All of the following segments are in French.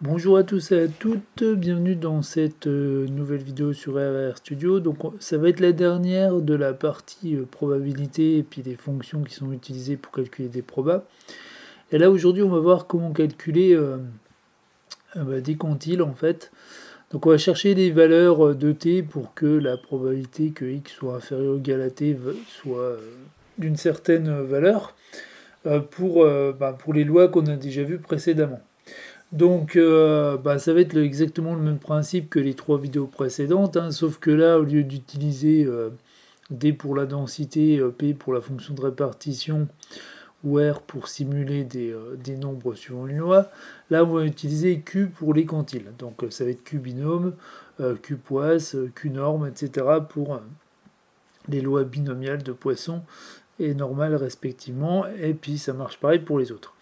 Bonjour à tous et à toutes, bienvenue dans cette nouvelle vidéo sur RR Studio. Donc ça va être la dernière de la partie probabilité et puis des fonctions qui sont utilisées pour calculer des probas. Et là aujourd'hui on va voir comment calculer des quantiles en fait. Donc on va chercher des valeurs de t pour que la probabilité que x soit inférieur ou égal à t soit d'une certaine valeur pour les lois qu'on a déjà vues précédemment. Donc, ça va être exactement le même principe que les trois vidéos précédentes, hein, sauf que là, au lieu d'utiliser D pour la densité, P pour la fonction de répartition, ou R pour simuler des nombres suivant une loi, là, on va utiliser Q pour les quantiles. Donc, ça va être Q binôme, Q Poisson, Q norme, etc. pour les lois binomiales de Poisson et normales respectivement, et puis ça marche pareil pour les autres.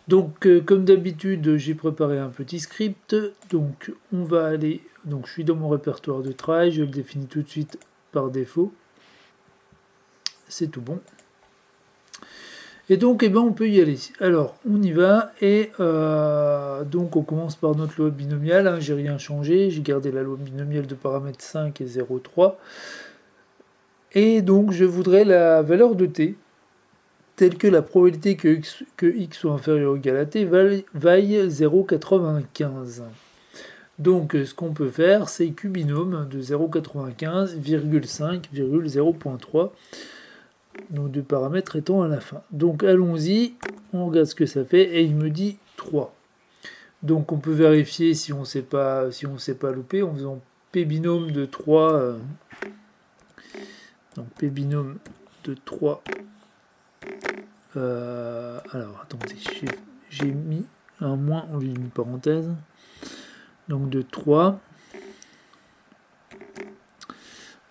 Donc, comme d'habitude, j'ai préparé un petit script. Donc, on va aller. Donc, je suis dans mon répertoire de travail. Je le définis tout de suite par défaut. C'est tout bon. Et donc, on peut y aller. Alors, on y va. Et donc, on commence par notre loi binomiale. Hein, j'ai rien changé. J'ai gardé la loi binomiale de paramètres 5 et 0,3. Et donc, je voudrais la valeur de t telle que la probabilité que x soit inférieur ou égal à t vaille 0,95. Donc ce qu'on peut faire, c'est Q binôme de 0,95, 5, 0,3, nos deux paramètres étant à la fin. Donc allons-y, on regarde ce que ça fait, et il me dit 3. Donc on peut vérifier si on ne s'est pas loupé en faisant P binôme de 3. Donc P binôme de 3. Alors attendez, j'ai mis un moins au lieu d'une parenthèse. Donc de 3.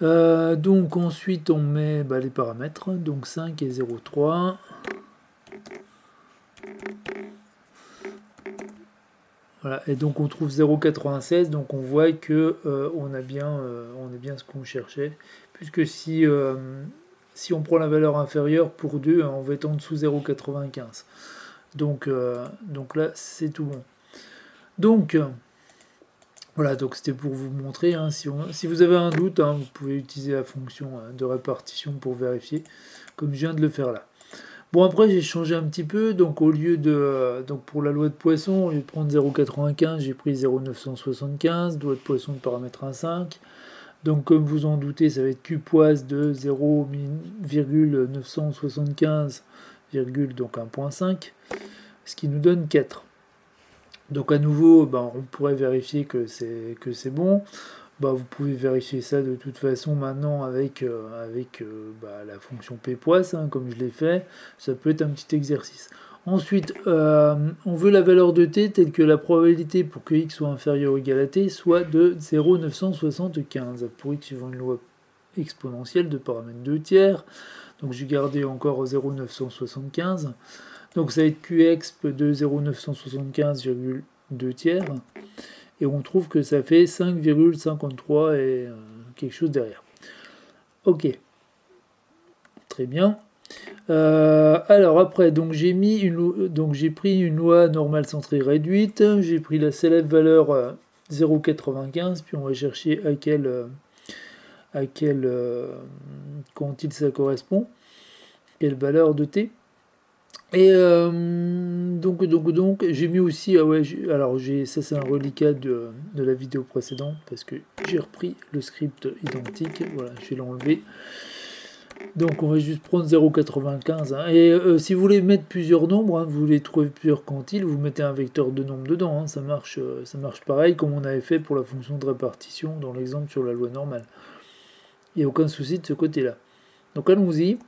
Donc ensuite on met les paramètres, donc 5 et 0,3. Voilà, et donc on trouve 0,96, donc on voit que on a bien ce qu'on cherchait, puisque si on prend la valeur inférieure pour 2, on va être en dessous 0,95. Donc là c'est tout bon. Donc voilà, donc c'était pour vous montrer, hein, si vous avez un doute, hein, vous pouvez utiliser la fonction de répartition pour vérifier, comme je viens de le faire là. Bon, après j'ai changé un petit peu, donc au lieu de donc pour la loi de Poisson, au lieu de prendre 0,95, j'ai pris 0,975, loi de Poisson de paramètre 1,5. Donc comme vous en doutez, ça va être Q poise de 0,975, donc 1,5, ce qui nous donne 4. Donc à nouveau, on pourrait vérifier que c'est bon. Vous pouvez vérifier ça de toute façon maintenant avec la fonction ppoise, hein, comme je l'ai fait. Ça peut être un petit exercice. Ensuite, on veut la valeur de t telle que la probabilité pour que x soit inférieur ou égal à t soit de 0,975 pour x suivant une loi exponentielle de paramètre 2 tiers. Donc j'ai gardé encore 0,975. Donc ça va être qexp de 0,975,2 tiers. Et on trouve que ça fait 5,53 et quelque chose derrière. Ok. Très bien. Alors après, donc j'ai pris une loi normale centrée réduite, j'ai pris la célèbre valeur 0,95, puis on va chercher à quel quantile ça correspond, quelle valeur de t. Et donc j'ai mis aussi, ça c'est un reliquat de la vidéo précédente parce que j'ai repris le script identique, voilà, je vais l'enlever. Donc on va juste prendre 0,95, hein. Et si vous voulez mettre plusieurs nombres, hein, vous voulez trouver plusieurs quantiles, vous mettez un vecteur de nombre dedans, hein, ça marche pareil comme on avait fait pour la fonction de répartition dans l'exemple sur la loi normale. Il n'y a aucun souci de ce côté-là. Donc allons-y.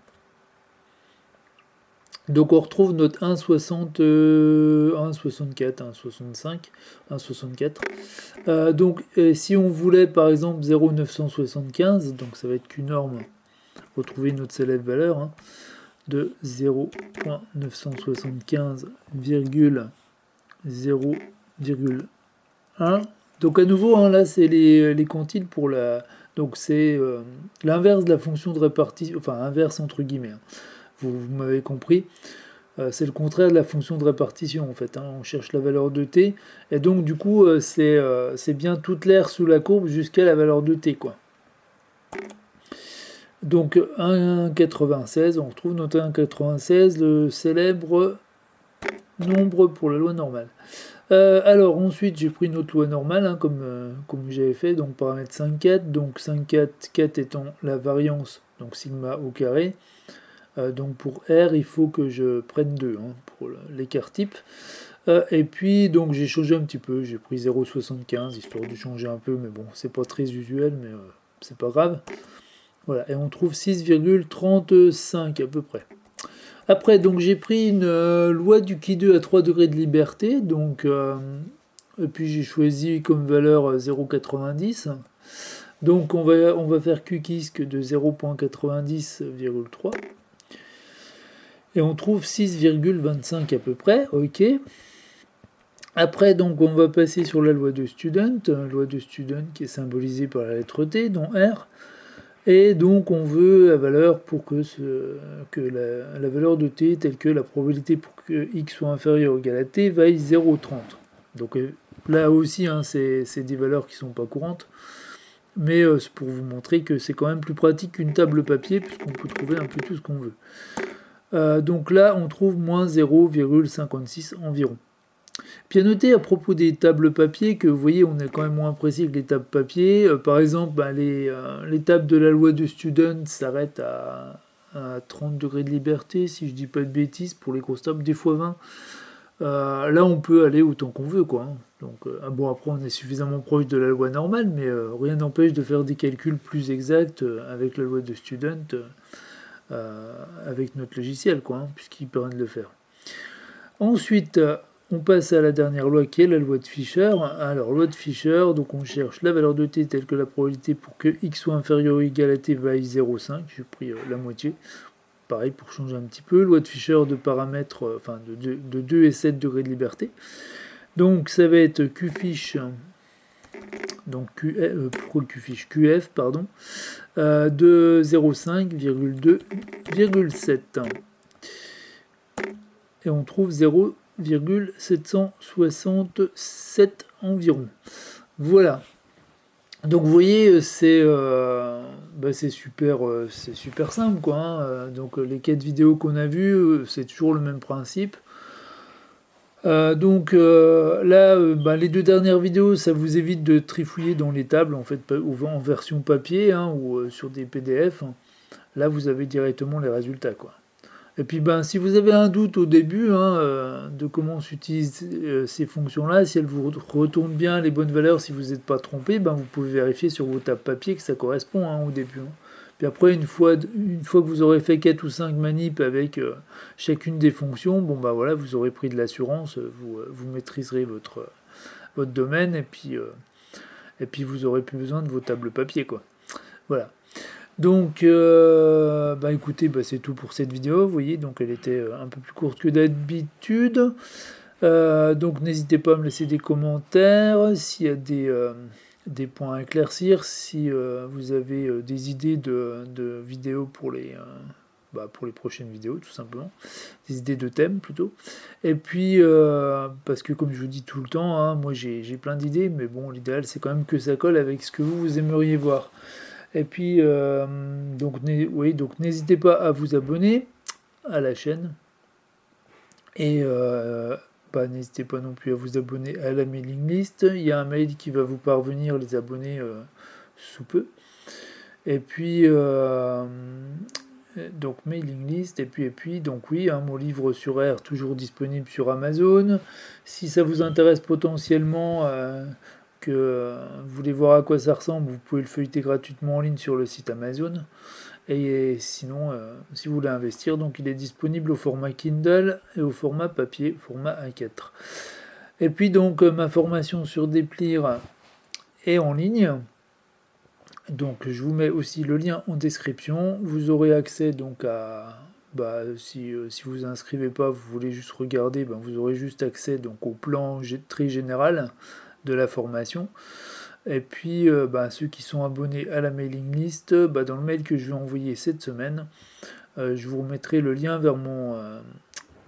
Donc on retrouve notre 1,60, 1,64, 1,65, 1,64. Donc si on voulait par exemple 0,975, donc ça va être Q norme, retrouver notre célèbre valeur, hein, de 0,975,0,1. Donc à nouveau, hein, là c'est les quantiles pour la... Donc c'est l'inverse de la fonction de répartition, enfin inverse entre guillemets, hein. Vous m'avez compris. c'est le contraire de la fonction de répartition en fait, hein. On cherche la valeur de t, et donc du coup c'est bien toute l'aire sous la courbe jusqu'à la valeur de t, quoi. Donc 1,96, on retrouve notre 1,96, le célèbre nombre pour la loi normale. Alors ensuite j'ai pris une autre loi normale, hein, comme j'avais fait, donc paramètre 5,4, donc 5,4, 4 étant la variance, donc sigma au carré. Donc pour R, il faut que je prenne 2, hein, pour l'écart type. Et puis donc j'ai changé un petit peu, j'ai pris 0,75 histoire de changer un peu, mais bon, c'est pas très usuel, mais c'est pas grave. Voilà, et on trouve 6,35 à peu près. Après, donc j'ai pris une loi du Qui2 à 3 degrés de liberté, donc et puis j'ai choisi comme valeur 0,90. Donc on va faire QKISC de 0,90,3. Et on trouve 6,25 à peu près, ok. Après, donc, on va passer sur la loi de Student qui est symbolisée par la lettre T, dont R. Et donc, on veut la valeur pour que la valeur de T, telle que la probabilité pour que X soit inférieur ou égal à T, vaille 0,30. Donc là aussi, hein, c'est des valeurs qui ne sont pas courantes. Mais c'est pour vous montrer que c'est quand même plus pratique qu'une table papier, puisqu'on peut trouver un peu tout ce qu'on veut. Donc là, on trouve moins 0,56 environ. Puis à noter à propos des tables papier que vous voyez, on est quand même moins précis que les tables papier. Par exemple, les tables de la loi de Student s'arrêtent à 30 degrés de liberté, si je dis pas de bêtises, pour les grosses tables, des fois 20. Là, on peut aller autant qu'on veut, quoi, hein. Donc, bon, après, on est suffisamment proche de la loi normale, mais rien n'empêche de faire des calculs plus exacts avec la loi de Student. Avec notre logiciel, quoi, hein, puisqu'il permet de le faire. Ensuite, on passe à la dernière loi qui est la loi de Fisher. Alors, loi de Fisher, donc on cherche la valeur de t telle que la probabilité pour que x soit inférieur ou égal à t vaille 0,5. J'ai pris la moitié. Pareil pour changer un petit peu. Loi de Fisher de paramètres, de 2 et 7 degrés de liberté. Donc, ça va être Qfish. Donc QF, pardon, de 0,5,2,7. Et on trouve 0,767 environ. Voilà. Donc vous voyez, c'est super simple, quoi, hein. Donc les 4 vidéos qu'on a vues, c'est toujours le même principe. Là, les 2 dernières vidéos, ça vous évite de trifouiller dans les tables, en fait, en version papier, hein, ou sur des PDF. Là, vous avez directement les résultats, quoi. Et puis, si vous avez un doute au début, hein, de comment s'utilisent ces fonctions-là, si elles vous retournent bien les bonnes valeurs, si vous n'êtes pas trompé, vous pouvez vérifier sur vos tables papier que ça correspond, hein, au début, hein. Puis après, une fois que vous aurez fait 4 ou 5 manips avec chacune des fonctions, voilà, vous aurez pris de l'assurance, vous maîtriserez votre domaine, et puis vous aurez plus besoin de vos tables papier, quoi. Voilà. Donc, écoutez, c'est tout pour cette vidéo. Vous voyez, donc elle était un peu plus courte que d'habitude. Donc n'hésitez pas à me laisser des commentaires s'il y a des points à éclaircir, si vous avez des idées de vidéos pour les prochaines vidéos, tout simplement, des idées de thèmes plutôt. Et puis parce que comme je vous dis tout le temps, hein, moi j'ai plein d'idées, mais bon, l'idéal c'est quand même que ça colle avec ce que vous aimeriez voir. Et puis donc n'hésitez pas à vous abonner à la chaîne, et n'hésitez pas non plus à vous abonner à la mailing list. Il y a un mail qui va vous parvenir, les abonnés, sous peu. Et puis donc mailing list, et puis donc oui, hein, mon livre sur R toujours disponible sur Amazon. Si ça vous intéresse potentiellement, que vous voulez voir à quoi ça ressemble, vous pouvez le feuilleter gratuitement en ligne sur le site Amazon. Et sinon, si vous voulez investir, donc il est disponible au format Kindle et au format papier, format A4. Et puis donc ma formation sur Deplir est en ligne. Donc je vous mets aussi le lien en description. Vous aurez accès donc à... si vous vous inscrivez pas, vous voulez juste regarder, vous aurez juste accès donc au plan très général de la formation. Et puis ceux qui sont abonnés à la mailing list, dans le mail que je vais envoyer cette semaine, je vous remettrai le lien vers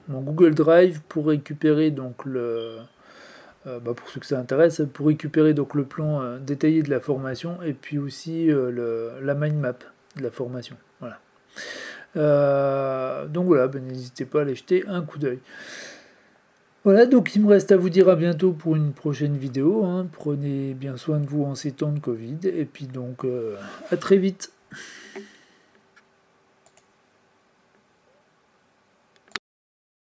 mon Google Drive pour récupérer donc pour ceux que ça intéresse, pour récupérer donc le plan détaillé de la formation et puis aussi la mind map de la formation. Voilà. Donc voilà, n'hésitez pas à aller jeter un coup d'œil. Voilà, donc il me reste à vous dire à bientôt pour une prochaine vidéo. Prenez bien soin de vous en ces temps de Covid. Et puis donc à très vite.